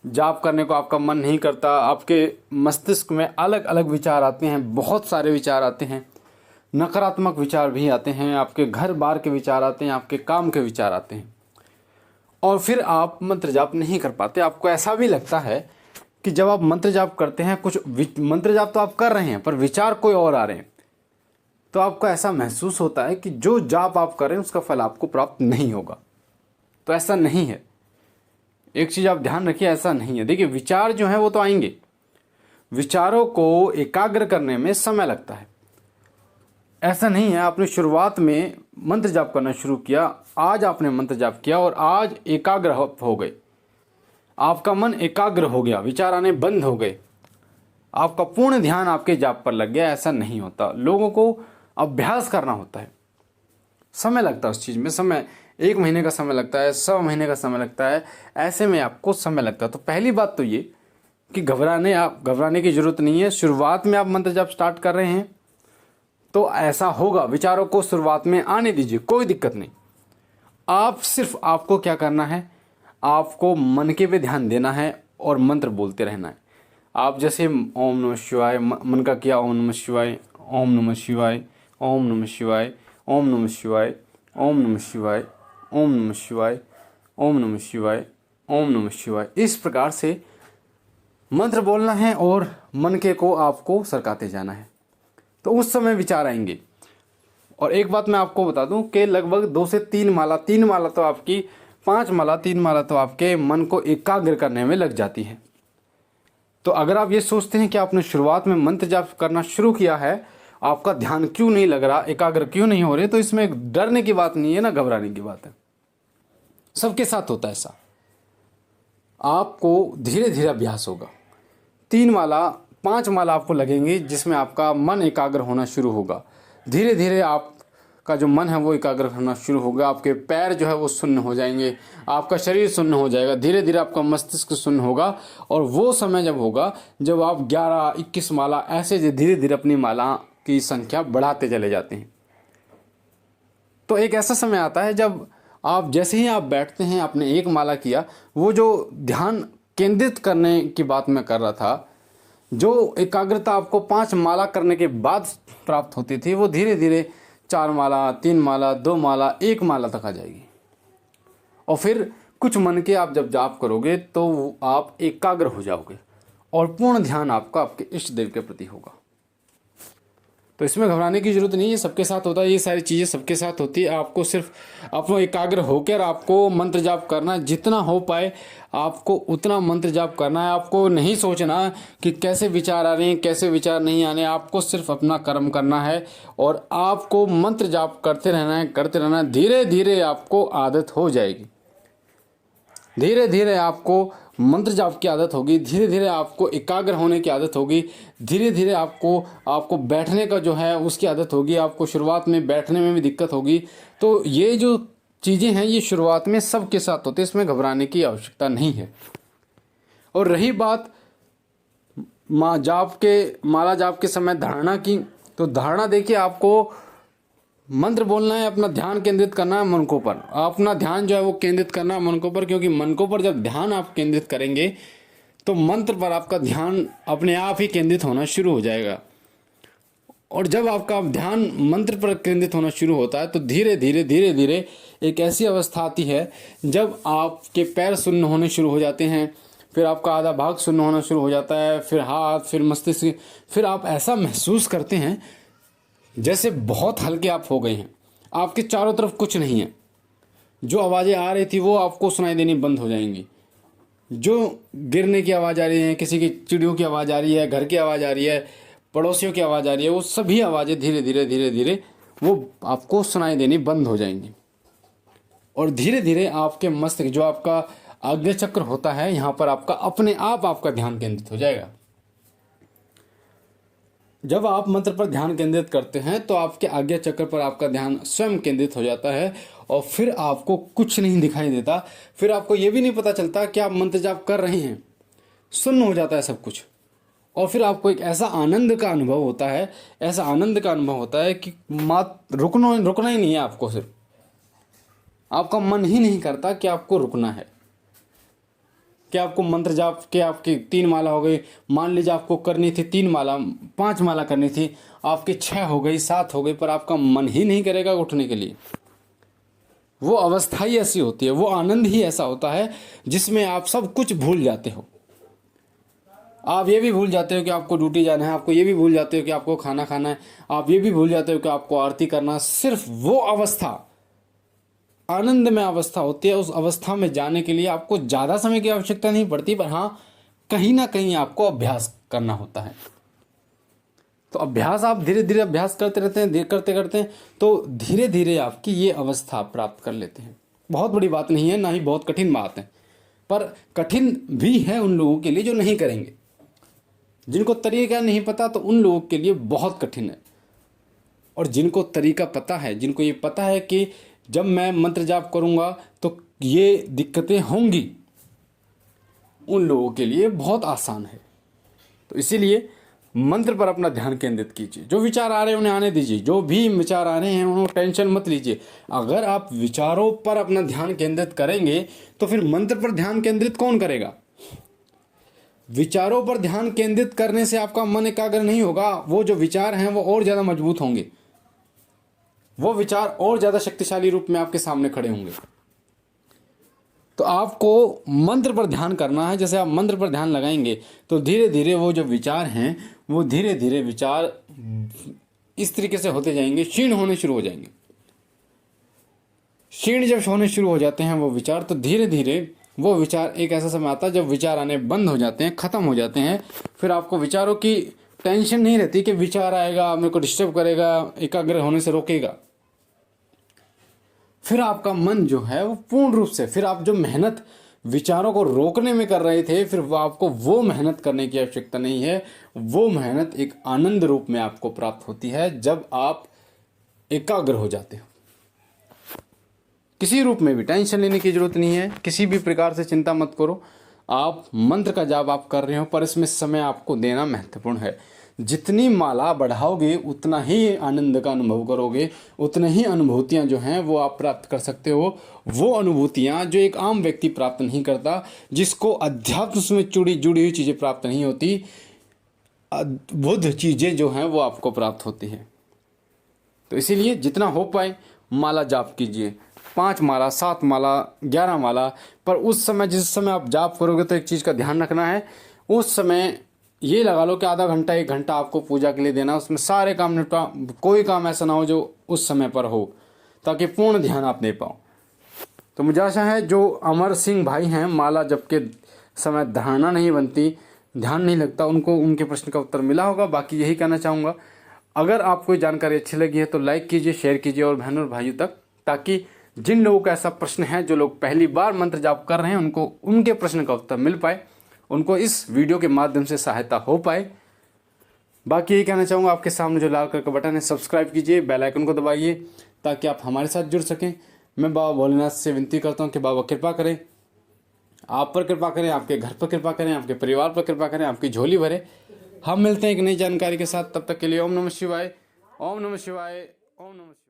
जाप करने को आपका मन नहीं करता, आपके मस्तिष्क में अलग अलग विचार आते हैं, बहुत सारे विचार आते हैं, नकारात्मक विचार भी आते हैं, आपके घर बार के विचार आते हैं, आपके काम के विचार आते हैं, और फिर आप मंत्र जाप नहीं कर पाते। आपको ऐसा भी लगता है कि जब आप मंत्र जाप करते हैं, कुछ मंत्र जाप तो आप कर रहे हैं पर विचार कोई और आ रहे हैं, तो आपको ऐसा महसूस होता है कि जो जाप आप कर रहे हैं उसका फल आपको प्राप्त नहीं होगा। तो ऐसा नहीं है, एक चीज़ आप ध्यान रखिए, ऐसा नहीं है। देखिए, विचार जो है वो तो आएंगे, विचारों को एकाग्र करने में समय लगता है। ऐसा नहीं है आपने शुरुआत में मंत्र जाप करना शुरू किया, आज आपने मंत्र जाप किया और आज एकाग्र हो गए, आपका मन एकाग्र हो गया, विचार आने बंद हो गए, आपका पूर्ण ध्यान आपके जाप पर लग गया। ऐसा नहीं होता। लोगों को अभ्यास करना होता है, समय लगता है उस चीज़ में। समय 1 महीने का समय लगता है, 100 महीने का समय लगता है, ऐसे में आपको समय लगता है। तो पहली बात तो ये कि घबराने की जरूरत नहीं है। शुरुआत में आप मंत्र जाप स्टार्ट कर रहे हैं तो ऐसा होगा, विचारों को शुरुआत में आने दीजिए, कोई दिक्कत नहीं। आपको क्या करना है, आपको मन के पे ध्यान देना है और मंत्र बोलते रहना है। आप जैसे ओम नमः शिवाय मन का किया, ओम नमः शिवाय, ओम नमः शिवाय, ओम नमः शिवाय, ओम नमः शिवाय, ओम नमः शिवाय, ओम नमः शिवाय, ओम नमः शिवाय, ओम नमः शिवाय, इस प्रकार से मंत्र बोलना है और मन के को आपको सरकाते जाना है। तो उस समय विचार आएंगे। और एक बात मैं आपको बता दूं कि लगभग 2 से 3 माला, 3 माला तो आपकी, 5 माला, 3 माला तो आपके मन को एकाग्र करने में लग जाती है। तो अगर आप ये सोचते हैं कि आपने शुरुआत में मंत्र जाप करना शुरू किया है, आपका ध्यान क्यों नहीं लग रहा, एकाग्र क्यों नहीं हो रहे, तो इसमें डरने की बात नहीं है ना, घबराने की बात है। सबके साथ होता है ऐसा। आपको धीरे धीरे अभ्यास होगा। 3 माला, 5 माला आपको लगेंगी जिसमें आपका मन एकाग्र होना शुरू होगा। धीरे धीरे आपका जो मन है वो एकाग्र होना शुरू होगा, आपके पैर जो है वो शून्य हो जाएंगे, आपका शरीर शून्य हो जाएगा, धीरे धीरे आपका मस्तिष्क शून्य होगा। और वो समय जब होगा जब आप 11, 21 माला ऐसे धीरे धीरे अपनी माला की संख्या बढ़ाते चले जाते हैं। तो एक ऐसा समय आता है जब आप जैसे ही आप बैठते हैं, आपने 1 माला किया, वो जो ध्यान केंद्रित करने की बात मैं कर रहा था, जो एकाग्रता आपको 5 माला करने के बाद प्राप्त होती थी, वो धीरे धीरे 4 माला, 3 माला, 2 माला, 1 माला तक आ जाएगी। और फिर कुछ मन के आप जब जाप करोगे तो आप एकाग्र हो जाओगे और पूर्ण ध्यान आपका आपके इष्ट देव के प्रति होगा। तो इसमें घबराने की जरूरत नहीं है, सबके साथ होता है, ये सारी चीज़ें सबके साथ होती है। आपको सिर्फ अपना एकाग्र होकर आपको मंत्र जाप करना, जितना हो पाए आपको उतना मंत्र जाप करना है। आपको नहीं सोचना कि कैसे विचार आ रहे हैं, कैसे विचार नहीं आने, आपको सिर्फ अपना कर्म करना है और आपको मंत्र जाप करते रहना है, करते रहना है। धीरे धीरे आपको आदत हो जाएगी, धीरे धीरे आपको मंत्र जाप की आदत होगी, धीरे धीरे आपको एकाग्र होने की आदत होगी, धीरे धीरे आपको बैठने का जो है उसकी आदत होगी। आपको शुरुआत में बैठने में भी दिक्कत होगी। तो ये जो चीज़ें हैं ये शुरुआत में सबके साथ होते हैं, इसमें घबराने की आवश्यकता नहीं है। और रही बात माला जाप के समय धारणा की, तो धारणा देखिए, आपको मंत्र बोलना है, अपना ध्यान केंद्रित करना है मनकों पर, अपना ध्यान जो है वो केंद्रित करना है मनकों पर, क्योंकि मनकों पर जब ध्यान आप केंद्रित करेंगे तो मंत्र पर आपका ध्यान अपने आप ही केंद्रित होना शुरू हो जाएगा। और जब आपका ध्यान मंत्र पर केंद्रित होना शुरू होता है तो धीरे धीरे एक ऐसी अवस्था आती है जब आपके पैर शून्य होने शुरू हो जाते हैं, फिर आपका आधा भाग शून्य होना शुरू हो जाता है, फिर हाथ, फिर मस्तिष्क, फिर आप ऐसा महसूस करते हैं जैसे बहुत हल्के आप हो गए हैं। आपके चारों तरफ कुछ नहीं है, जो आवाज़ें आ रही थी वो आपको सुनाई देनी बंद हो जाएंगी। जो गिरने की आवाज़ आ रही है, किसी की चिड़ियों की आवाज़ आ रही है, घर की आवाज़ आ रही है, पड़ोसियों की आवाज़ आ रही है, वो सभी आवाज़ें धीरे धीरे वो आपको सुनाई देनी बंद हो जाएंगी। और धीरे धीरे आपके मस्तिष्क, जो आपका आज्ञा चक्र होता है, यहाँ पर आपका अपने आप आपका ध्यान केंद्रित हो जाएगा। जब आप मंत्र पर ध्यान केंद्रित करते हैं तो आपके आज्ञा चक्र पर आपका ध्यान स्वयं केंद्रित हो जाता है और फिर आपको कुछ नहीं दिखाई देता। फिर आपको ये भी नहीं पता चलता कि आप मंत्र जाप कर रहे हैं, शून्य हो जाता है सब कुछ। और फिर आपको एक ऐसा आनंद का अनुभव होता है, ऐसा आनंद का अनुभव होता है कि रुकना ही नहीं है आपको, सिर्फ आपका मन ही नहीं करता कि आपको रुकना है। कि आपको मंत्र जाप के आपकी 3 माला हो गई, मान लीजिए आपको करनी थी 3 माला, 5 माला करनी थी, आपकी 6 हो गई, 7 हो गई, पर आपका मन ही नहीं करेगा उठने के लिए। वो अवस्था ही ऐसी होती है, वो आनंद ही ऐसा होता है जिसमें आप सब कुछ भूल जाते हो। आप ये भी भूल जाते हो कि आपको ड्यूटी जाना है, आपको ये भी भूल जाते हो कि आपको खाना खाना है, आप ये भी भूल जाते हो कि आपको आरती करना। सिर्फ वो अवस्था आनंद में अवस्था होती है। उस अवस्था में जाने के लिए आपको ज़्यादा समय की आवश्यकता नहीं पड़ती, पर हाँ कहीं ना कहीं आपको अभ्यास करना होता है। तो अभ्यास आप धीरे धीरे अभ्यास करते रहते हैं, करते करते हैं तो धीरे धीरे आपकी ये अवस्था प्राप्त कर लेते हैं। बहुत बड़ी बात नहीं है, ना ही बहुत कठिन बात है, पर कठिन भी है उन लोगों के लिए जो नहीं करेंगे। जिनको तरीका नहीं पता तो उन लोगों के लिए बहुत कठिन है, और जिनको तरीका पता है, जिनको ये पता है कि जब मैं मंत्र जाप करूंगा तो ये दिक्कतें होंगी, उन लोगों के लिए बहुत आसान है। तो इसीलिए मंत्र पर अपना ध्यान केंद्रित कीजिए। जो विचार आ रहे हैं उन्हें आने दीजिए, जो भी विचार आ रहे हैं उन्हें टेंशन मत लीजिए। अगर आप विचारों पर अपना ध्यान केंद्रित करेंगे तो फिर मंत्र पर ध्यान केंद्रित कौन करेगा? विचारों पर ध्यान केंद्रित करने से आपका मन एकाग्र नहीं होगा। वो जो विचार हैं वो और ज़्यादा मजबूत होंगे, वो विचार और ज़्यादा शक्तिशाली रूप में आपके सामने खड़े होंगे। तो आपको मंत्र पर ध्यान करना है। जैसे आप मंत्र पर ध्यान लगाएंगे तो धीरे धीरे वो जो विचार हैं वो धीरे धीरे विचार इस तरीके से होते जाएंगे, क्षीण होने शुरू हो जाएंगे। क्षीण जब होने शुरू हो जाते हैं वो विचार, तो धीरे धीरे वो विचार, एक ऐसा समय आता है जब विचार आने बंद हो जाते हैं, खत्म हो जाते हैं। फिर आपको विचारों की टेंशन नहीं रहती कि विचार आएगा, मेरे को डिस्टर्ब करेगा, एकाग्र होने से रोकेगा। फिर आपका मन जो है वो पूर्ण रूप से, फिर आप जो मेहनत विचारों को रोकने में कर रहे थे, फिर आपको वो मेहनत करने की आवश्यकता नहीं है। वो मेहनत एक आनंद रूप में आपको प्राप्त होती है जब आप एकाग्र हो जाते हो। किसी रूप में भी टेंशन लेने की जरूरत नहीं है, किसी भी प्रकार से चिंता मत करो। आप मंत्र का जाप आप कर रहे हो, पर इसमें समय आपको देना महत्वपूर्ण है। जितनी माला बढ़ाओगे उतना ही आनंद का अनुभव करोगे, उतनी ही अनुभूतियाँ जो हैं वो आप प्राप्त कर सकते हो। वो अनुभूतियाँ जो एक आम व्यक्ति प्राप्त नहीं करता, जिसको अध्यात्म में जुड़ी हुई चीज़ें प्राप्त नहीं होती, अद्भुत चीज़ें जो हैं वो आपको प्राप्त होती हैं। तो इसीलिए जितना हो पाए माला जाप कीजिए, 5 माला, 7 माला, 11 माला। पर उस समय, जिस समय आप जाप करोगे तो एक चीज़ का ध्यान रखना है, उस समय ये लगा लो कि आधा घंटा 1 घंटा आपको पूजा के लिए देना। उसमें सारे काम निपटा, कोई काम ऐसा ना हो जो उस समय पर हो, ताकि पूर्ण ध्यान आप दे पाओ। तो मुझे आशा है जो अमर सिंह भाई हैं, माला जप के समय धारणा नहीं बनती, ध्यान नहीं लगता, उनको उनके प्रश्न का उत्तर मिला होगा। बाकी यही कहना चाहूँगा, अगर आपको ये जानकारी अच्छी लगी है तो लाइक कीजिए, शेयर कीजिए और बहनों और भाइयों तक, ताकि जिन लोगों का ऐसा प्रश्न है, जो लोग पहली बार मंत्र जाप कर रहे हैं, उनको उनके प्रश्न का उत्तर मिल पाए, उनको इस वीडियो के माध्यम से सहायता हो पाए। बाकी यही कहना चाहूँगा, आपके सामने जो लाल कलर का बटन है सब्सक्राइब कीजिए, बेल आइकन को दबाइए ताकि आप हमारे साथ जुड़ सकें। मैं बाबा भोलेनाथ से विनती करता हूँ कि बाबा कृपा करें, आप पर कृपा करें, आपके घर पर कृपा करें, आपके परिवार पर कृपा करें, आपकी झोली भरे। हम मिलते हैं एक नई जानकारी के साथ, तब तक के लिए ओम नमः शिवाय, ओम नमः शिवाय, ओम नमः शिवाय।